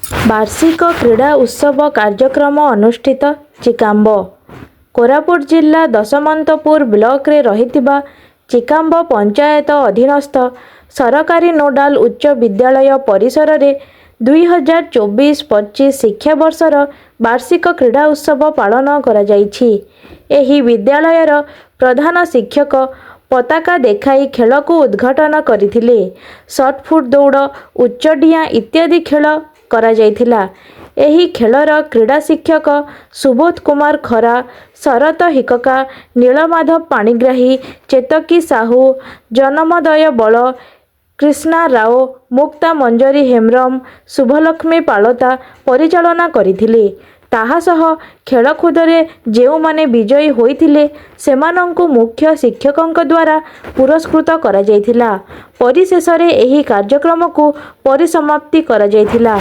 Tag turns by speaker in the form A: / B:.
A: वार्षिक क्रीड़ा उत्सव कार्यक्रम अनुष्ठित चिकाम्ब। कोरापुट जिला दशमंतपुर ब्लॉक रे रहितिबा चिकाम्ब पंचायत अधीनस्थ सरकारी नोडाल उच्च विद्यालय परिसर रे 2024-25 शिक्षावर्षर वार्षिक क्रीड़ा उत्सव पालन करा जाइछि। एही विद्यालयर प्रधान शिक्षक पताका देखाई खेल को उद्घाटन करथिले। शॉटपुट दौड़ उच्चडिया इत्यादि खेल करा जाइथिला। एही खेलर क्रीड़ा शिक्षक सुबोध कुमार खरा, शरत हिकका, नीलमाधव पाणिग्राही, चेतकी साहू, जनमदय बल, कृष्णा राव, मुक्ता मंजरी हेम्ब्रम, शुभलक्ष्मी पालता परिचालना करथिले। ताहासह खेलकूदरे जेउमाने विजयी होइथिले सेमानंकु मुख्य शिक्षकंक द्वारा पुरस्कृत करा जाइथिला। परिशेषरे एही कार्यक्रम को परिसमाप्ति करा जाइथिला।